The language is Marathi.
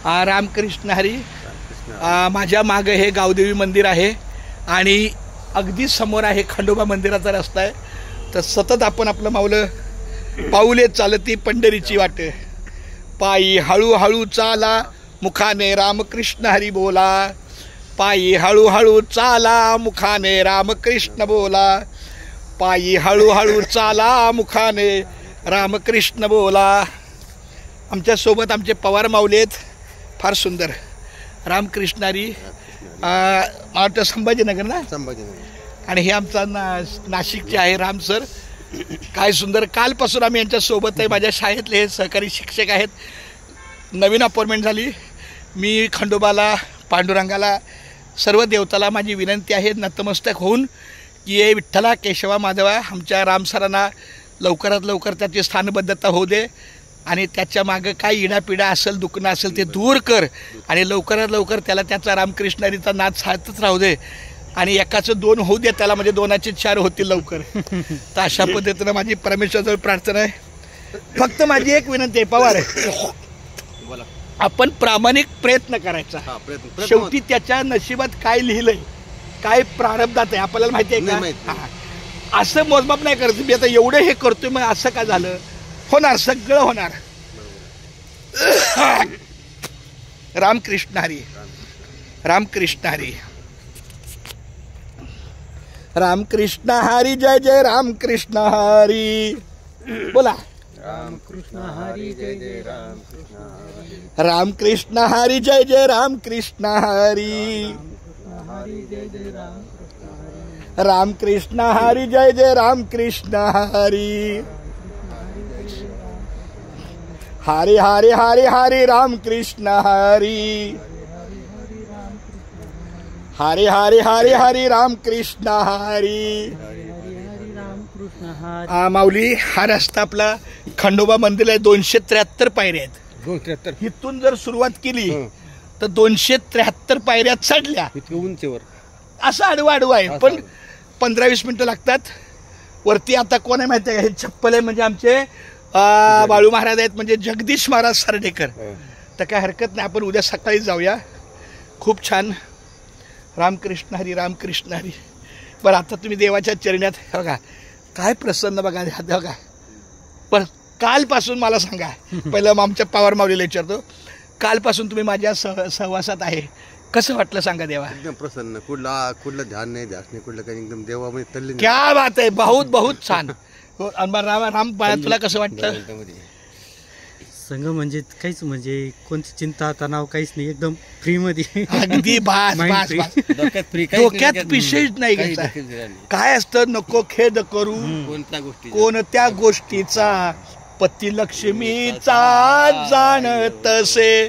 रामकृष्ण हरी. माझ्या मागे हे गावदेवी मंदिर आहे आणि अगदी समोर आहे खंडोबा मंदिराचा रस्ता आहे. तर सतत आपण आपलं माऊलं पाऊले चालती पंढरीची वाट, पायी हळूहळू चाला मुखाने रामकृष्ण हरी बोला, पायी हळूहळू चाला मुखाने रामकृष्ण बोला, पायी हळूहळू चाला मुखाने रामकृष्ण बोला. आमच्यासोबत आमचे पवार माऊली आहेत, फार सुंदर. रामकृष्ण हरी. मला वाटतं संभाजीनगर ना, संभाजीनगर. आणि हे आमचा नाशिकचे आहे राम सर. काय सुंदर. कालपासून आम्ही यांच्यासोबत आहे. माझ्या शाळेतले हे सहकारी शिक्षक आहेत. नवीन अपॉइंटमेंट झाली. मी खंडोबाला, पांडुरंगाला, सर्व देवताला माझी विनंती आहे नतमस्तक होऊन की हे विठ्ठला केशवा माधवा आमच्या रामसरांना लवकरात लवकर त्याची स्थानबद्धता होऊ दे आणि त्याच्या मागं काय इडापिडा असेल, दुखणं असेल ते दूर कर आणि लवकरात लवकर त्याला त्याचा रामकृष्ण हरीचा नाद साधतच राहू दे आणि एकाचं 2 होऊ दे त्याला, म्हणजे 2चे 4 होतील लवकर. तर अशा पद्धतीनं माझी परमेश्वराजवळ प्रार्थना आहे. फक्त माझी एक विनंती आहे पवार, आपण प्रामाणिक प्रयत्न करायचा. शेवटी त्याच्या नशिबात काय लिहिलंय, काय प्रारब्धात आहे आपल्याला माहिती आहे का. असं मोजमाप नाही करायचं मी आता एवढं हे करतोय मग असं का झालं. होणार, सगळं होणार. रामकृष्ण हरी. रामकृष्ण हरी. रामकृष्ण हरी. जय जय रामकृष्ण हरी. बोला रामकृष्ण हरी. जय जय रामकृष्ण हरी. रामकृष्ण हरी. जय जय रामकृष्ण हरी. रामकृष्ण हरी. जय जय रामकृष्ण हरी. हरे हरे हरे हरे रामकृष्ण हरी. हरे हरे हरे हरे रामकृष्ण हरी. माऊली, हा रस्ता आपला खंडोबा मंदिर आहे. 273 पायऱ्या आहेत. 273. इथून जर सुरुवात केली तर 273 पायऱ्या चढल्या उंचीवर. असं आडवा आडवा आहे पण 15-20 मिनिटं लागतात. वरती आता कोण आहे माहिती आहे का, हे चप्पल आहे म्हणजे आमचे बाळू महाराज आहेत, म्हणजे जगदीश महाराज सरडेकर. तर काय हरकत नाही, आपण उद्या सकाळी जाऊया. खूप छान. रामकृष्ण हरी. रामकृष्ण हरी. बरं, आता तुम्ही देवाच्या चरण्यात बघा काय प्रसन्न बघा बघा. पण कालपासून मला सांगा, पहिलं आमच्या पवार माऊलीला विचारतो, कालपासून तुम्ही माझ्या सहवासात आहे, कसं वाटलं सांगा देवा. एकदम प्रसन्न. कुठलं ध्यान नाही, ध्यास नाही, कुठलं काही, एकदम देवामध्ये तल्लीन. क्या बात आहे. बहुत बहुत छान. राम तुला कसं वाटतं. संघ म्हणजे काहीच, म्हणजे कोणती चिंता तणाव काहीच नाही, एकदम फ्री मध्ये. अगदी डोक्यात विशेष नाही घ्यायचा. काय असतं, नको खेद करू कोणत्या गोष्टीचा, पती लक्ष्मीचा जाण तसे